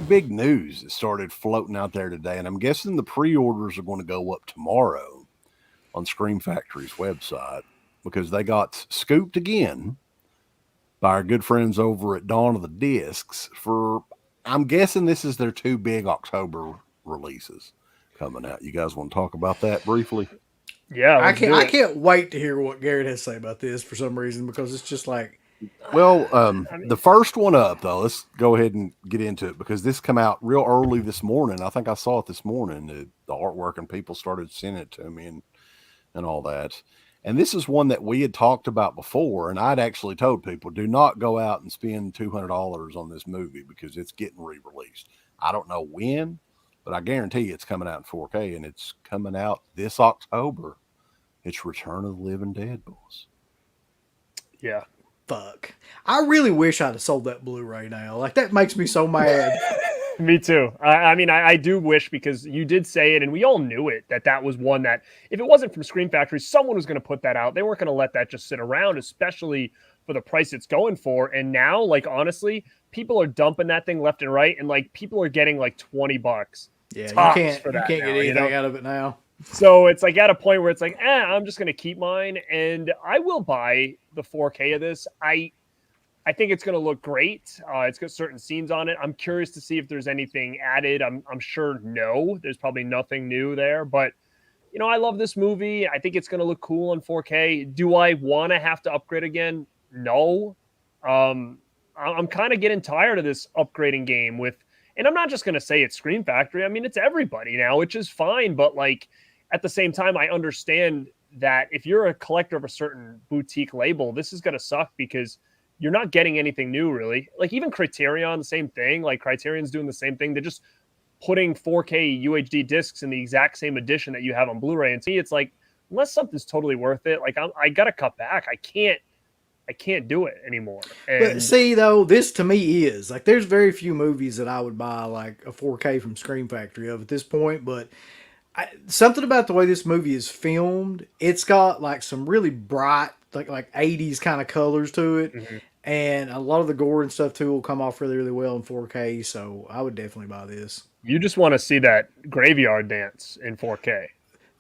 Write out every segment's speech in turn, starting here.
big news that started floating out there today, and I'm guessing the pre-orders are going to go up tomorrow on Scream Factory's website because they got scooped again by our good friends over at Dawn of the Discs for, I'm guessing this is their two big October releases coming out. You guys want to talk about that briefly? Yeah, let's do I it. can't wait to hear what Garrett has to say about this for some reason because it's just like Well, I mean, the first one up though, let's go ahead and get into it because this come out real early this morning. I think I saw it this morning. The artwork and people started sending it to me and all that. And this is one that we had talked about before, and I'd actually told people, do not go out and spend $200 on this movie because it's getting re-released. I don't know when, but I guarantee you it's coming out in 4K, and it's coming out this October. It's Return of the Living Dead, boys. yeah. fuck. I really wish I'd have sold that Blu-ray now. Like that makes me so mad. Me too. I mean, I do wish because you did say it, and we all knew it that was one that if it wasn't from Scream Factory, someone was going to put that out. They weren't going to let that just sit around, especially for the price it's going for. And now, like honestly, people are dumping that thing left and right, and like people are getting like $20 Yeah, tops for you that can't now, get anything out of it now. So it's like at a point where it's like, I'm just going to keep mine, and I will buy the 4K of this. I think it's going to look great. It's got certain scenes on it. I'm curious to see if there's anything added. I'm sure no, there's probably nothing new there, but I love this movie. I think it's going to look cool in 4K. Do I want to have to upgrade again? No. I'm kind of getting tired of this upgrading game and I'm not just going to say it's Scream Factory. I mean, it's everybody now, which is fine. But like at the same time, I understand that if you're a collector of a certain boutique label, this is going to suck because you're not getting anything new, really. Like even Criterion, the same thing. Like Criterion's doing the same thing. They're just putting 4K UHD discs in the exact same edition that you have on Blu-ray. And to me, it's like, unless something's totally worth it, like I got to cut back. I can't do it anymore. But And see, though, this to me is like there's very few movies that I would buy like a 4K from Scream Factory of at this point. But something about the way this movie is filmed, it's got like some really bright, like 80s kind of colors to it. mhm. And a lot of the gore and stuff too will come off really, really well in 4K. So I would definitely buy this. You just want to see that graveyard dance in 4K.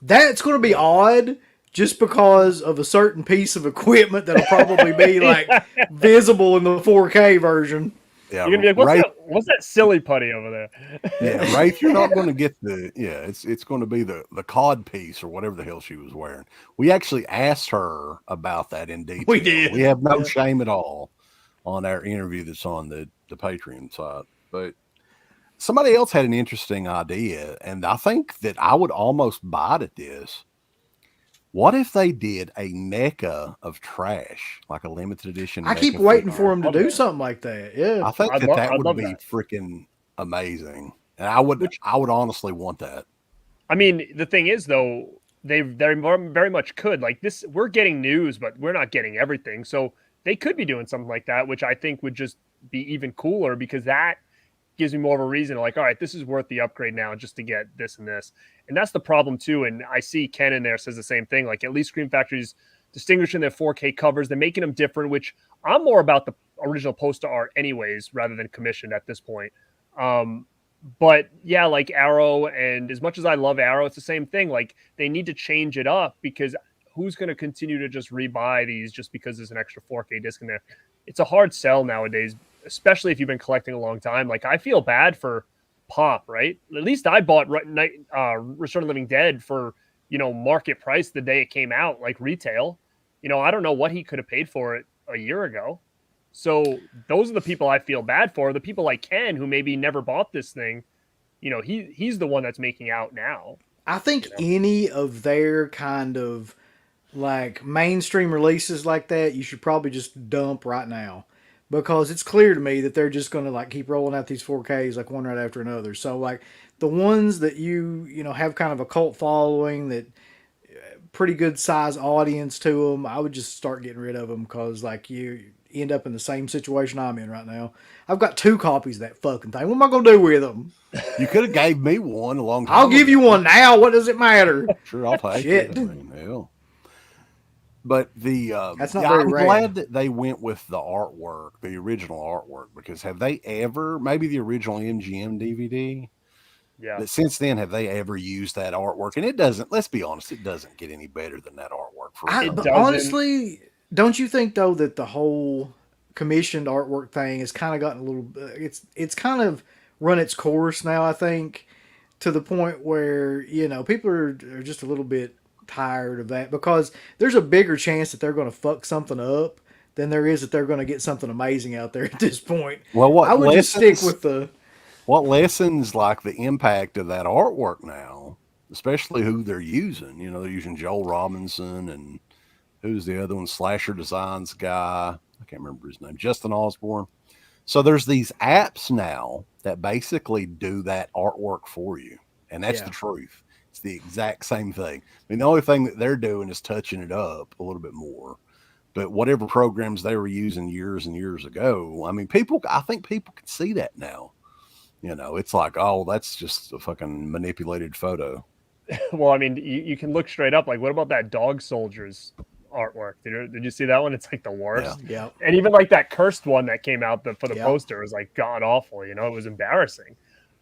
That's going to be odd just because of a certain piece of equipment that'll probably be like visible in the 4K version. Yeah, You're gonna be like, what's that silly putty over there? Yeah, Rafe, you're not going to get it's going to be the cod piece or whatever the hell she was wearing. We actually asked her about that in detail. We did. We have no shame at all on our interview that's on the Patreon site. But somebody else had an interesting idea, and I think that I would almost bite at this. What if they did a NECA of trash, like a limited edition? I NECA keep waiting figure? for them to do something like that. Yeah. I think I'd that would love be that. freaking amazing, and I would honestly want that. I mean, the thing is, though, they very much could. Like this, we're getting news, but we're not getting everything. So they could be doing something like that, which I think would just be even cooler because that gives me more of a reason to like, all right, this is worth the upgrade now just to get this and this. And that's the problem too. And I see Ken in there says the same thing. Like at least Scream Factory's distinguishing their 4K covers. They're making them different, which I'm more about the original poster art anyways, rather than commissioned at this point. But yeah, like Arrow, and as much as I love Arrow, it's the same thing. Like they need to change it up because who's going to continue to just rebuy these just because there's an extra 4K disc in there? It's a hard sell nowadays, especially if you've been collecting a long time. Like I feel bad for Pop, right? At least I bought Return of the Living Dead for market price the day it came out, like retail. I don't know what he could have paid for it a year ago. So those are the people I feel bad for. The people like Ken who maybe never bought this thing. He's the one that's making out now. I think any of their kind of like mainstream releases like that, you should probably just dump right now. Because it's clear to me that they're just going to like keep rolling out these 4Ks like one right after another. So like the ones that you have kind of a cult following that pretty good size audience to them, I would just start getting rid of them because like you end up in the same situation I'm in right now. I've got 2 copies of that fucking thing. What am I going to do with them? You could have gave me one a long time I'll give ago. you one now. What does it matter? Sure, I'll take Shit. it. I mean, hell. But That's not yeah, very I'm rad. glad that they went with the artwork, the original artwork, because have they ever, maybe the original MGM DVD, Yeah. but since then, have they ever used that artwork? And it doesn't, let's be honest, it doesn't get any better than that artwork for a I, It but cartoon. doesn't. honestly, don't you think though that the whole commissioned artwork thing has kind of gotten a little? It's kind of run its course now. I think to the point where people are just a little bit tired of that because there's a bigger chance that they're going to fuck something up than there is that they're going to get something amazing out there at this point. Well, I would just stick with the what lessens like the impact of that artwork now, especially who they're using? You know, they're using Joel Robinson and who's the other one? Slasher Designs guy. I can't remember his name. Justin Osborne. So there's these apps now that basically do that artwork for you. And that's the yeah. truth. It's the exact same thing. I mean, the only thing that they're doing is touching it up a little bit more. But whatever programs they were using years and years ago, I mean, I think people can see that now. You know, it's like, oh, that's just a fucking manipulated photo. Well, I mean, you can look straight up. Like, what about that Dog Soldiers artwork? Did you see that one? It's like the Yeah. worst. Yeah. And even like that cursed one that came out for the Yeah. poster was like god awful. You know, it was embarrassing.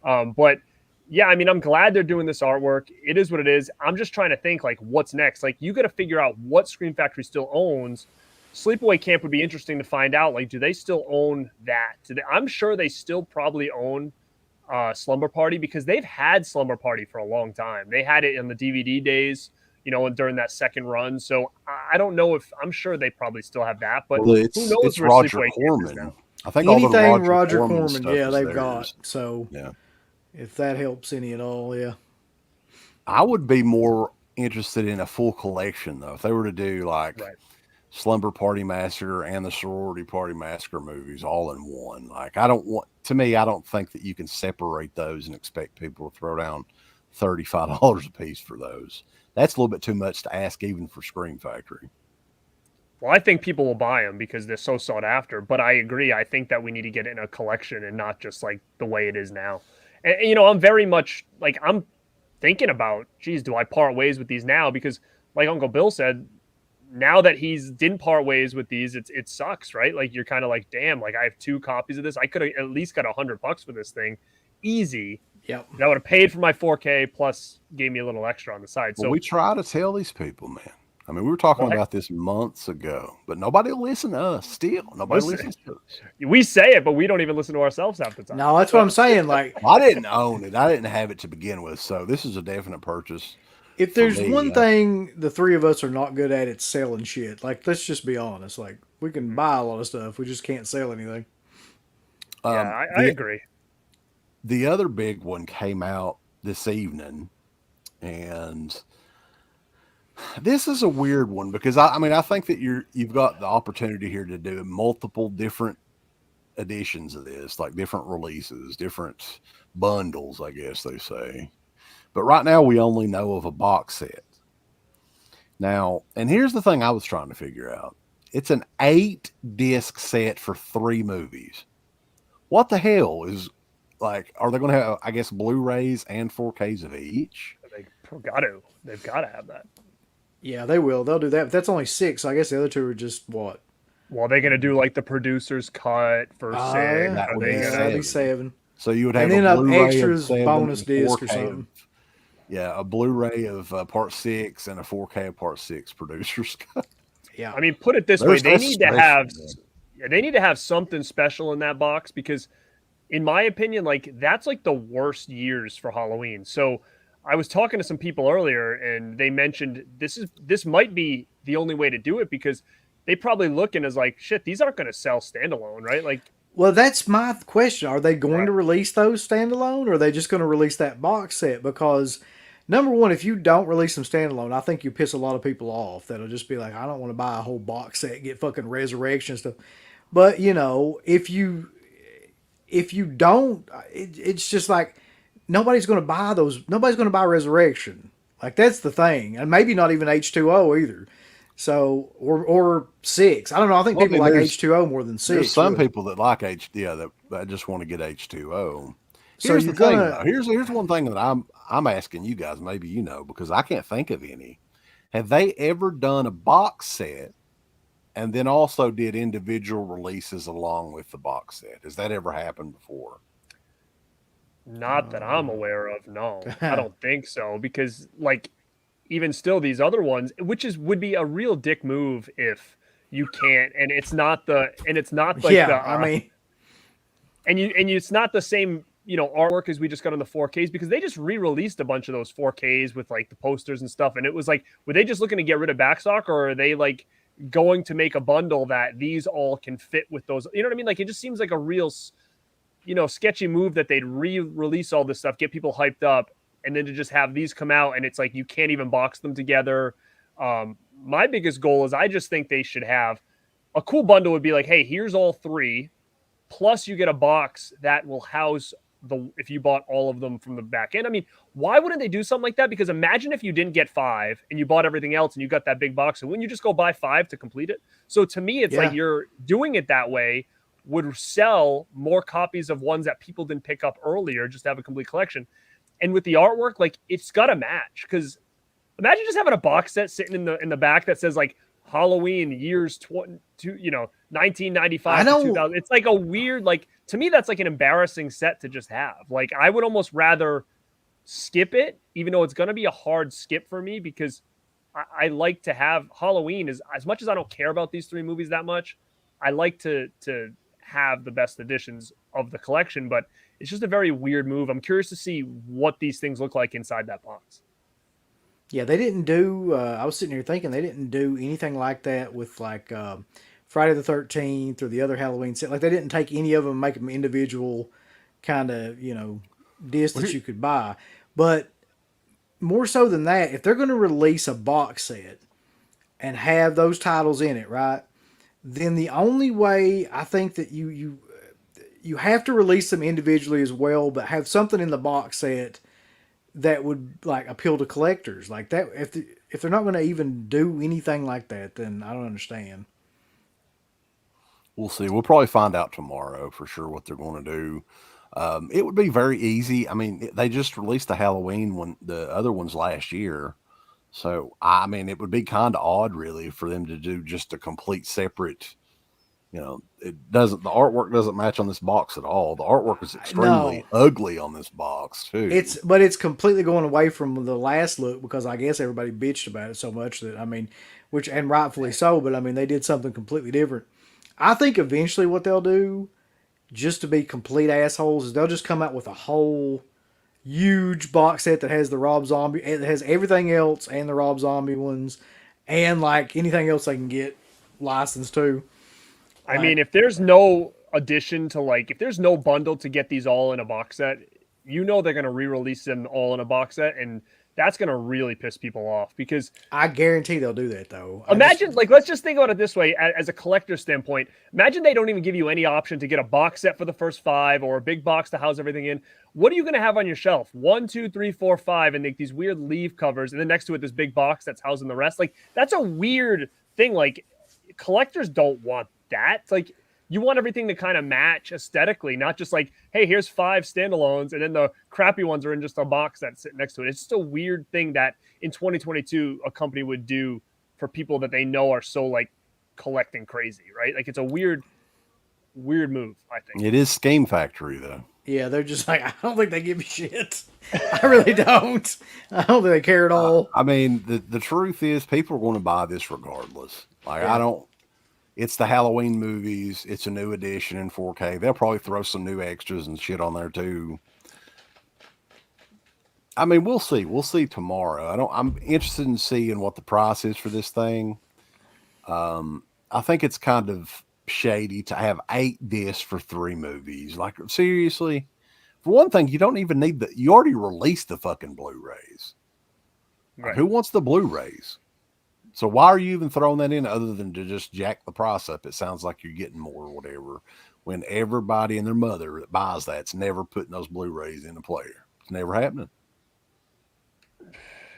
But yeah, I mean, I'm glad they're doing this artwork. It is what it is. I'm just trying to think like what's next. Like, you got to figure out what Scream Factory still owns. Sleepaway Camp would be interesting to find out. Like, do they still own that? I'm sure they still probably own Slumber Party because they've had Slumber Party for a long time. They had it in the DVD days, you know, and during that second run. So I don't know if I'm sure they probably still have that, but Well, who knows it's where Roger Sleepaway Camp is Corman. now? I think all the Anything Roger Corman Corman, stuff yeah, is they've theirs. got. So Yeah. if that helps any at all, yeah. I would be more interested in a full collection though. If they were to do like Right. Slumber Party Massacre and the Sorority Party Massacre movies all in one. Like, I don't think that you can separate those and expect people to throw down $35 a piece for those. That's a little bit too much to ask even for Scream Factory. Well, I think people will buy them because they're so sought after. But I agree. I think that we need to get it in a collection and not just like the way it is now. And you know, I'm very much like I'm thinking about, geez, do I part ways with these now? Because like Uncle Bill said, now that he's didn't part ways with these, it sucks, right? Like you're kind of like, damn, like I have 2 copies of this. I could have at least got $100 for this thing, easy. Yep. That would have paid for my 4K plus gave me a little extra on the side. Well, So we try to tell these people, man. I mean, we were talking Well, about this months ago, but nobody will listen to us still. Nobody Listen. listens to us. we say it, but we don't even listen to ourselves half the time. No, that's what I'm saying. Like, I didn't own it. I didn't have it to begin with. So this is a definite purchase. if there's me, one thing the three of us are not good at, it's selling shit. Like, let's just be honest. Like, we can buy a lot of stuff, we just can't sell anything. Yeah, I agree. The other big one came out this evening, and this is a weird one because I mean I think that you've got the opportunity here to do multiple different editions of this, like different releases, different bundles, I guess they say. But right now we only know of a box set. Now, and here's the thing I was trying to figure out. It's an 8-disc set for 3 movies. What the hell is like, are they going to have, I guess, Blu-rays and 4Ks of each? They've got to have that. Yeah, they will. They'll do that. But that's only 6. So I guess the other 2 are just what? Well, they're gonna do like the producer's cut for 6. Yeah. That Are would they be Yeah, gonna? that'd be 7. So you would have And then a Blu-ray extras, of 7, bonus a disc or 4K something. yeah, a Blu-ray of part 6 and a 4K of part 6 producer's cut. Yeah. I mean, put it this way: There's they that need to special, have, man. yeah, they need to have something special in that box because, in my opinion, like that's like the worst years for Halloween. So, I was talking to some people earlier, and they mentioned this might be the only way to do it because they probably looking as like shit. These aren't going to sell standalone, right? Like, Well, that's my question. Are they going Right. to release those standalone, or are they just going to release that box set? Because number one, if you don't release them standalone, I think you piss a lot of people off. That'll just be like, I don't want to buy a whole box set, get fucking Resurrection stuff. But if you don't, it's just like nobody's going to buy those. Nobody's going to buy Resurrection. Like that's the thing, and maybe not even H2O either. So or 6. I don't know. I think Well, I people mean, like there's- H2O more than 6. There's some really. people that like that just want to get H2O. So Here's you're the thing, gonna- though. Here's one thing that I'm asking you guys. Maybe you know because I can't think of any. Have they ever done a box set and then also did individual releases along with the box set? Has that ever happened before? Not that I'm aware of. No, I don't think so. Because like even still, these other ones, which is would be a real dick move if you can't, and it's not like yeah, the I mean, it's not the same artwork as we just got on the 4Ks because they just re-released a bunch of those 4Ks with like the posters and stuff, and it was like, were they just looking to get rid of backstock, or are they like going to make a bundle that these all can fit with those? You know what I mean? Like it just seems like a real sketchy move that they'd re-release all this stuff, get people hyped up, and then to just have these come out and it's like you can't even box them together. My biggest goal is I just think they should have a cool bundle would be like, hey, here's all three, plus you get a box that will house if you bought all of them from the back end. I mean, why wouldn't they do something like that? Because imagine if you didn't get 5 and you bought everything else and you got that big box, and wouldn't you just go buy 5 to complete it? So to me, it's like you're doing it that way would sell more copies of ones that people didn't pick up earlier, just to have a complete collection. And with the artwork, like it's got to match. Because imagine just having a box set sitting in the back that says like Halloween years 1995 to 2000. It's like a weird, like to me that's like an embarrassing set to just have. Like I would almost rather skip it, even though it's going to be a hard skip for me because I like to have Halloween as much as I don't care about these 3 movies that much. I like to have the best editions of the collection, but it's just a very weird move. I'm curious to see what these things look like inside that box. Yeah, they didn't do. I was sitting here thinking they didn't do anything like that with like Friday the 13th or the other Halloween set. Like they didn't take any of them and make them individual kind of discs that you could buy. But more so than that, if they're going to release a box set and have those titles in it, right? Then the only way I think that you have to release them individually as well, but have something in the box set that would like appeal to collectors like that. If they're not going to even do anything like that, then I don't understand. We'll see. We'll probably find out tomorrow for sure what they're going to do. It would be very easy. I mean, they just released the Halloween one, the other ones last year. So, I mean, it would be kind of odd, really, for them to do just a complete separate. The artwork doesn't match on this box at all. The artwork is extremely ugly on this box too. But it's completely going away from the last look because I guess everybody bitched about it so much that, I mean, and rightfully so, but I mean, they did something completely different. I think eventually what they'll do, just to be complete assholes, is they'll just come out with a whole huge box set that has the Rob Zombie, it has everything else and the Rob Zombie ones, and like anything else they can get licensed to. I mean, if there's no addition to if there's no bundle to get these all in a box set, they're going to re-release them all in a box set, and that's going to really piss people off because I guarantee they'll do that though. Imagine, let's just think about it this way as a collector standpoint. Imagine they don't even give you any option to get a box set for the first 5 or a big box to house everything in. What are you going to have on your shelf? 1, 2, 3, 4, 5, and these weird leaf covers, and then next to it, this big box that's housing the rest. Like, that's a weird thing. Like, collectors don't want that. It's like, you want everything to kind of match aesthetically, not just like, hey, here's 5 standalones, and then the crappy ones are in just a box that's sitting next to it. It's just a weird thing that in 2022 a company would do for people that they know are so collecting crazy, right? Like it's a weird move, I think. It is Scheme Factory though. Yeah, they're just like, I don't think they give a shit. I really don't. I don't think they care at all. I mean, the truth is people are going to buy this regardless. It's the Halloween movies. It's a new edition in 4K. They'll probably throw some new extras and shit on there too. I mean, we'll see. We'll see tomorrow. I'm interested in seeing what the price is for this thing. I think it's kind of shady to have 8 discs for 3 movies. Like, seriously? For one thing, you don't even need you already released the fucking Blu-rays. Right. Who wants the Blu-rays? So why are you even throwing that in other than to just jack the price up? It sounds like you're getting more or whatever. When everybody and their mother that buys that's never putting those Blu-rays in a player. It's never happening.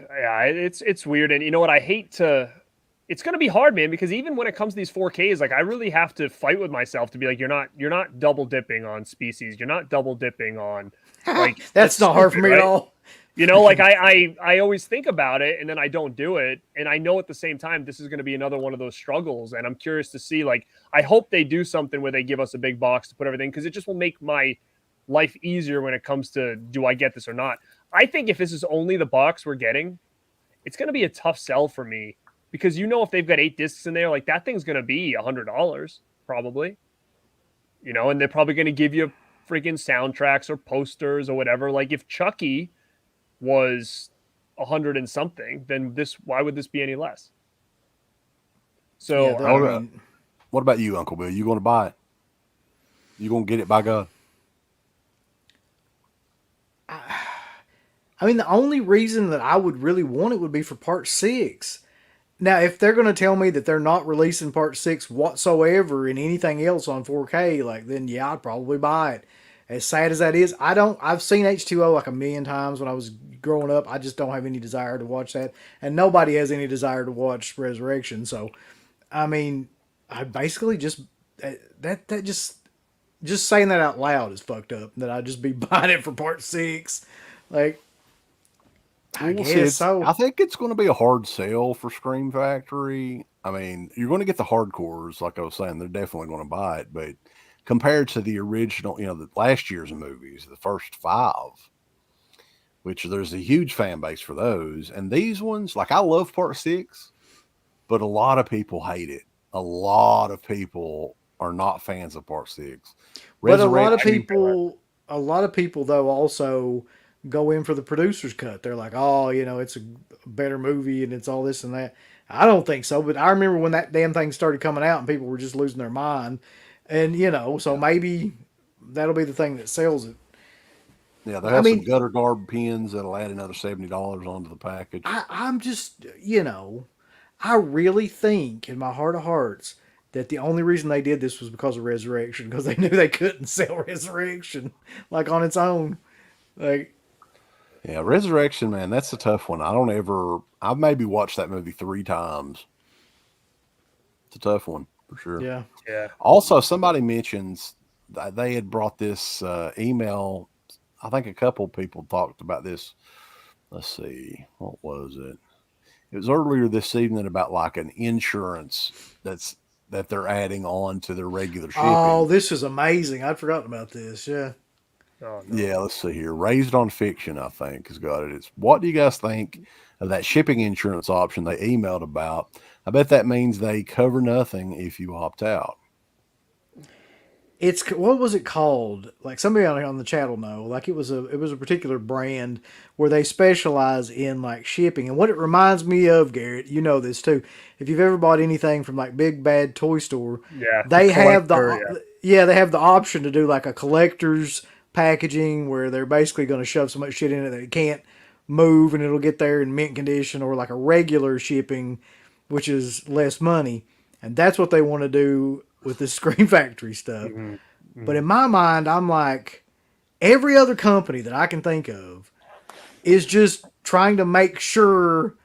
Yeah, it's weird. And you know what? It's going to be hard, man, because even when it comes to these 4Ks, I really have to fight with myself to be like, you're not double dipping on Species. You're not double dipping on that's not hard for me at all. Like I always think about it and then I don't do it. And I know at the same time, this is going to be another one of those struggles. And I'm curious to see, like, I hope they do something where they give us a big box to put everything, because it just will make my life easier when it comes to, do I get this or not? I think if this is only the box we're getting, it's going to be a tough sell for me, because if they've got 8 discs in there, like, that thing's going to be $100 probably, and they're probably going to give you freaking soundtracks or posters or whatever. Like, if Chucky was 100 and something, then why would this be any less? So yeah, what about you, Uncle Bill? You going to buy it? You going to get it, by God? I mean, the only reason that I would really want it would be for Part 6. Now, if they're going to tell me that they're not releasing Part 6 whatsoever in anything else on 4K, like, then yeah, I'd probably buy it. As sad as that is, I've seen H2O like a million times when I was growing up. I just don't have any desire to watch that. And nobody has any desire to watch Resurrection. So, I mean, I basically just, just saying that out loud is fucked up. That I'd just be buying it for Part 6. Like, I We'll guess so. I think it's going to be a hard sell for Scream Factory. I mean, you're going to get the hardcores, like I was saying. They're definitely going to buy it, but compared to the original, the last year's movies, the first 5, which there's a huge fan base for those, and these ones, like, I love Part 6, but a lot of people hate it. A lot of people are not fans of Part 6. But a lot of people though also go in for the producer's cut. They're like, oh, it's a better movie and it's all this and that. I don't think so, but I remember when that damn thing started coming out and people were just losing their mind. And, so maybe that'll be the thing that sells it. Yeah, they have some gutter guard pins that'll add another $70 onto the package. I'm just, I really think in my heart of hearts that the only reason they did this was because of Resurrection, because they knew they couldn't sell Resurrection like on its own. Like, yeah, Resurrection, man, that's a tough one. I've maybe watched that movie 3 times. It's a tough one for sure. Yeah. Yeah. Also, somebody mentions that they had brought this email. I think a couple people talked about this. Let's see, what was it? It was earlier this evening about like an insurance that they're adding on to their regular shipping. Oh, this is amazing. I'd forgotten about this. Yeah. Oh, no. Yeah, let's see here. Raised on Fiction, I think, has got it. It's, what do you guys think of that shipping insurance option they emailed about? I bet that means they cover nothing if you opt out. It's, what was it called? Like, somebody on the chat will know. Like, it was a particular brand where they specialize in like shipping. And what it reminds me of, Garrett, you know this too. If you've ever bought anything from like Big Bad Toy Store, yeah, they have they have the option to do like a collector's packaging where they're basically going to shove so much shit in it that it can't move and it'll get there in mint condition, or like a regular shipping, which is less money. And that's what they want to do with this Screen Factory stuff. Mm-hmm. Mm-hmm. But in my mind, I'm like, every other company that I can think of is just trying to make sure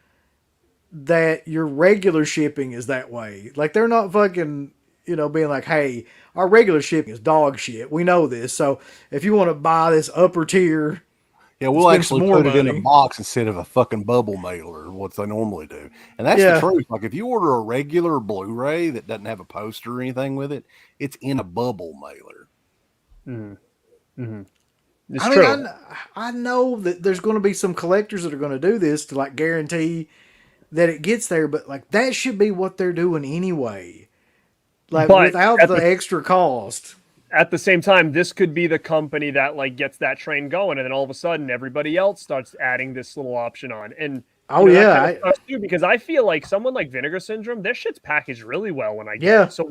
that your regular shipping is that way. Like, they're not fucking, being like, hey, our regular shipping is dog shit. We know this. So if you want to buy this upper tier, yeah, we'll actually put it in a box instead of a fucking bubble mailer, what they normally do. And that's the truth. Like, if you order a regular Blu-ray that doesn't have a poster or anything with it, it's in a bubble mailer. Mm-hmm. Mm-hmm. It's true. I know that there's going to be some collectors that are going to do this to like guarantee that it gets there, but like that should be what they're doing anyway. Like, without the extra cost. At the same time, this could be the company that like gets that train going, and then all of a sudden everybody else starts adding this little option on. And too, because I feel like someone like Vinegar Syndrome, their shit's packaged really well when I get it. So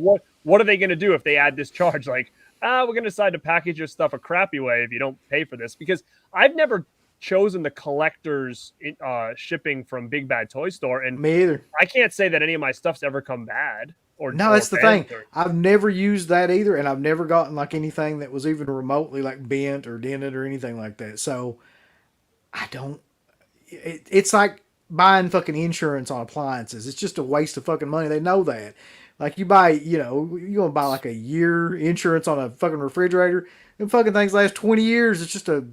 what are they going to do if they add this charge? Like, we're going to decide to package your stuff a crappy way if you don't pay for this. Because I've never chosen the collector's shipping from Big Bad Toy Store, and me either. I can't say that any of my stuff's ever come bad. No, that's the thing. I've never used that either, and I've never gotten like anything that was even remotely like bent or dented or anything like that. So I don't. It's like buying fucking insurance on appliances. It's just a waste of fucking money. They know that. Like, you buy, you gonna buy like a year insurance on a fucking refrigerator, and fucking things last 20 years. It's just a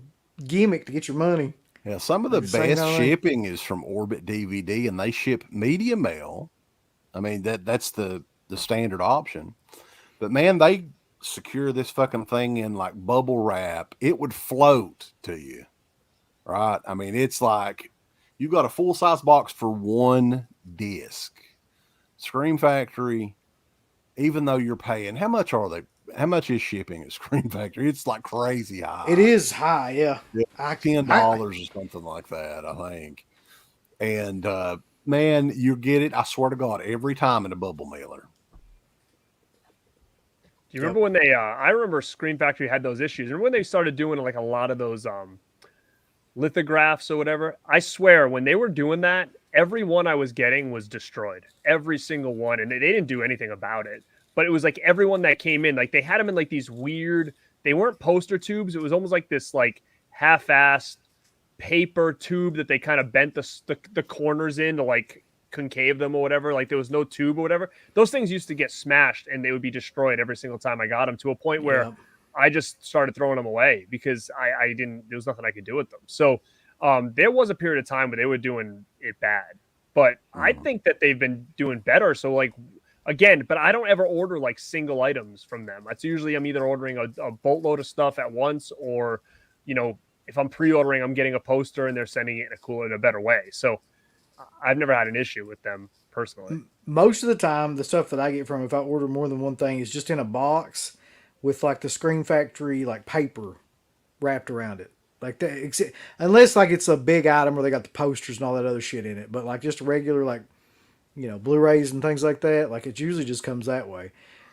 gimmick to get your money. Yeah, some of the Like the same best kind of thing. shipping is from Orbit DVD, and they ship media mail. I mean that's the standard option. But man, they secure this fucking thing in like bubble wrap. It would float to you, right? I mean, it's like you got a full size box for one disc. Scream Factory, even though you're paying, how much are they? How much is shipping at Scream Factory? It's like crazy It high. is high, yeah. Yeah, I, $10 I or something like that, I think. And man, you get it. I swear to God, every time in a bubble mailer. Do you remember yep. when they? I remember Screen Factory had those issues. Remember when they started doing like a lot of those lithographs or whatever? I swear, when they were doing that, every one I was getting was destroyed. Every single one, and they didn't do anything about it. But it was like everyone that came in, like they had them in like these weird. They weren't poster tubes. It was almost like this like half-assed paper tube that they kind of bent the corners in to like concave them or whatever. Like there was no tube or whatever. Those things used to get smashed and they would be destroyed every single time I got them, to a point where Yep. I just started throwing them away because I didn't. There was nothing I could do with them. So there was a period of time where they were doing it bad, but I Mhm. think that they've been doing better. So like again, but I don't ever order like single items from them. It's usually I'm either ordering a boatload of stuff at once, or you know, if I'm pre-ordering, I'm getting a poster and they're sending it in a cooler in a better way. So I've never had an issue with them personally. Most of the time, the stuff that I get from, if I order more than one thing, is just in a box with like the Screen Factory like paper wrapped around it. Like that, unless like it's a big item where they got the posters and all that other shit in it. But like just regular like Blu-rays and things like that, like it usually just comes that way.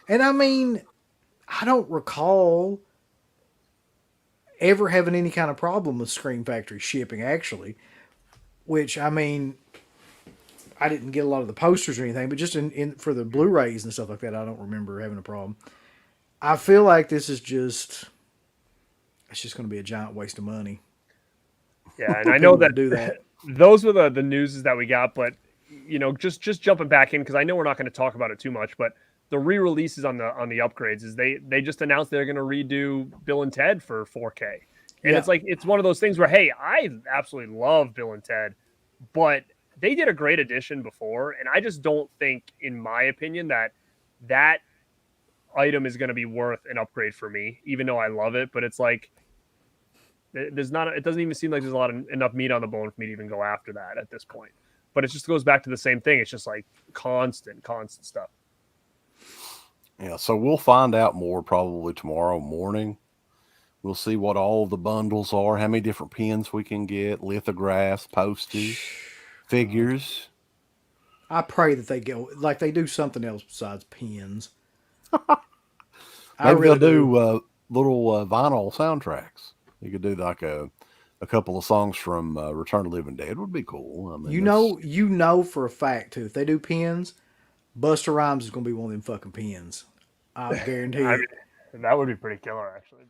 And I mean, I don't recall ever having any kind of problem with Screen Factory shipping actually. Which I mean, I didn't get a lot of the posters or anything, but just in for the Blu-rays and stuff like that, I don't remember having a problem. I feel like this is just it's just going to be a giant waste of money Yeah, and for I know people to that do that. those were the news that we got, but you know, just jumping back in because I know we're not going to talk about it too much, but the re-releases on the upgrades is they just announced they're going to redo Bill and Ted for 4K, and Yeah, it's like it's one of those things where hey, I absolutely love Bill and Ted, but they did a great addition before, and I just don't think, in my opinion, that that item is going to be worth an upgrade for me, even though I love it. But it's like there's not. It doesn't even seem like there's a lot of enough meat on the bone for me to even go after that at this point. But it just goes back to the same thing. It's just like constant stuff. Yeah, so we'll find out more probably tomorrow morning. We'll see what all the bundles are, how many different pins we can get, lithographs, posters, figures. I pray that they go like they do something else besides pens. I Maybe they'll really do. do little vinyl soundtracks. You could do like a couple of songs from Return to Living Dead would be cool. I mean, that's You know for a fact too. If they do pens, Buster Rhymes is going to be one of them fucking pens. I guarantee I it. mean, that would be pretty killer, actually.